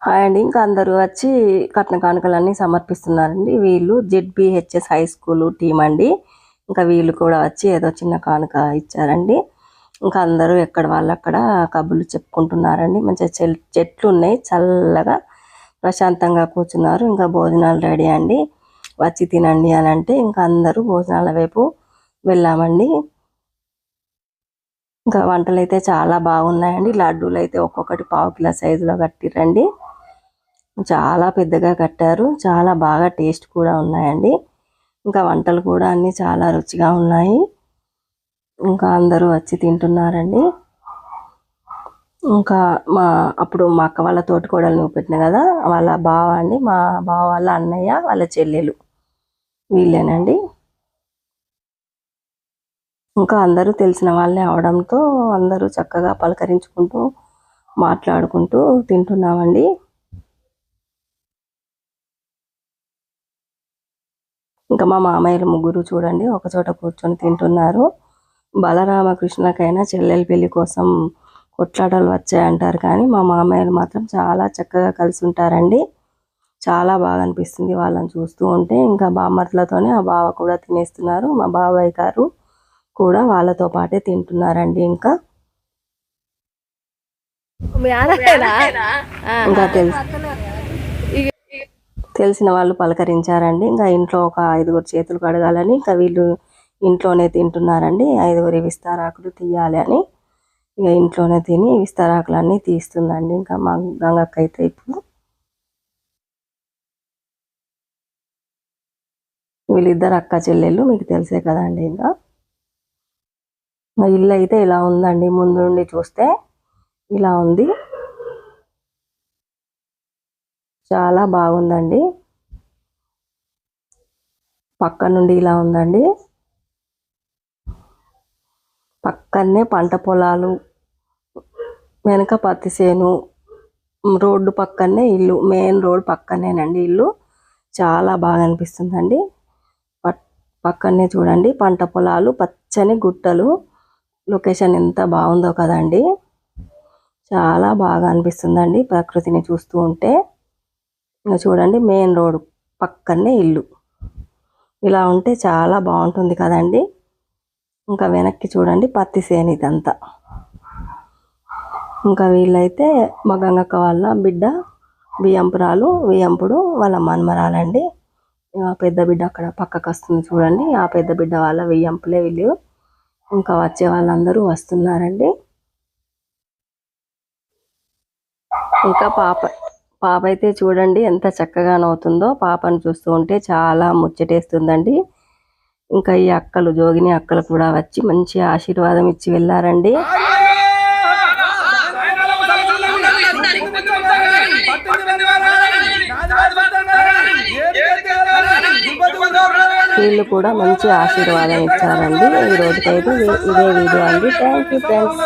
Hi అండి. ఇంకా అందరూ వచ్చి కట్న కానుకలన్నీ సమర్పిస్తున్నారండి. వీళ్ళు జెడ్బీహెచ్ఎస్ హై స్కూల్ టీం అండి. ఇంకా వీళ్ళు కూడా వచ్చి ఏదో చిన్న కానుక ఇచ్చారండి. ఇంకా అందరూ ఎక్కడ వాళ్ళు అక్కడ కబుర్లు చెప్పుకుంటున్నారండి. మంచిగా చెట్లు ఉన్నాయి, చల్లగా ప్రశాంతంగా కూర్చున్నారు. ఇంకా భోజనాలు రెడీ అండి, వచ్చి తినండి అని అంటే ఇంకా అందరూ భోజనాల వైపు వెళ్ళామండి. ఇంకా వంటలు అయితే చాలా బాగున్నాయండి. లడ్డూలు అయితే ఒక్కొక్కటి పావు కిలో సైజులో కట్టిరండి. చాలా పెద్దగా కట్టారు, చాలా బాగా టేస్ట్ కూడా ఉన్నాయండి. ఇంకా వంటలు కూడా అన్నీ చాలా రుచిగా ఉన్నాయి. ఇంకా అందరూ వచ్చి తింటున్నారండి. ఇంకా అప్పుడు మా అక్క వాళ్ళ తోటికోడలు పెట్టిన కదా, వాళ్ళ బావ అండి, మా బావ వాళ్ళ అన్నయ్య వాళ్ళ చెల్లెలు వీళ్ళేనండి. ఇంకా అందరూ తెలిసిన వాళ్ళే అవడంతో అందరూ చక్కగా పలకరించుకుంటూ మాట్లాడుకుంటూ తింటున్నామండి. ఇంకా మా మామయ్యలు ముగ్గురు చూడండి ఒకచోట కూర్చొని తింటున్నారు. బలరామకృష్ణకైనా చెల్లెల పెళ్లి కోసం కొట్లాటలు వచ్చాయంటారు, కానీ మా మామయ్యలు మాత్రం చాలా చక్కగా కలిసి ఉంటారండి. చాలా బాగా అనిపిస్తుంది వాళ్ళని చూస్తూ ఉంటే. ఇంకా బామ్మర్లతోనే ఆ బావ కూడా తినేస్తున్నారు. మా బాబాయ్ గారు కూడా వాళ్ళతో పాటే తింటున్నారండి. ఇంకా తెలిసిన వాళ్ళు పలకరించారండి. ఇంకా ఇంట్లో ఒక 5గురు చేతులు కడగాలని ఇంకా వీళ్ళు ఇంట్లోనే తింటున్నారండి. 5గురి విస్తారాకులు తీయాలి అని ఇక ఇంట్లోనే తిని విస్తారాకులన్నీ తీస్తుందండి. ఇంకా మా గంగక్క అయితే ఇప్పుడు వీళ్ళిద్దరు అక్క చెల్లెళ్ళు మీకు తెలిసే కదండి. ఇంకా ఇల్లు అయితే ఇలా ఉందండి, ముందు నుండి చూస్తే ఇలా ఉంది, చాలా బాగుందండి. పక్క నుండి ఇలా ఉందండి. పక్కనే పంట పొలాలు, వెనక పత్తి చేను, రోడ్డు పక్కనే ఇల్లు, మెయిన్ రోడ్ పక్కనేనండి ఇల్లు. చాలా బాగా అనిపిస్తుందండి. పక్కనే చూడండి పంట పొలాలు, పచ్చని గుట్టలు, లొకేషన్ ఎంత బాగుందో కదండి. చాలా బాగా అనిపిస్తుందండి ప్రకృతిని చూస్తూ ఉంటే. ఇంకా చూడండి మెయిన్ రోడ్ పక్కనే ఇల్లు, ఇలా ఉంటే చాలా బాగుంటుంది కదండి. ఇంకా వెనక్కి చూడండి పత్తి చేను ఇదంతా. ఇంకా వీళ్ళైతే మా గంగక్క వాళ్ళ బిడ్డ బియ్యంపురాలు, బియ్యంపుడు వాళ్ళ మన్మరాలండి. పెద్ద బిడ్డ అక్కడ పక్కకు వస్తుంది చూడండి, ఆ పెద్ద బిడ్డ వాళ్ళ వెయ్యంపులే వీళ్ళు. ఇంకా వచ్చే వాళ్ళందరూ వస్తున్నారండి. ఇంకా పాప అయితే చూడండి ఎంత చక్కగా నవ్వుతుందో. పాపను చూస్తూ ఉంటే చాలా ముచ్చటేస్తుందండి. ఇంకా ఈ అక్కలు, జోగిని అక్కలు కూడా వచ్చి మంచి ఆశీర్వాదం ఇచ్చి వెళ్ళారండి. వీళ్ళు కూడా మంచి ఆశీర్వాదం ఇచ్చారండి. ఈ రోజుకైతే ఇదే వీడియో అండి. Thank you friends.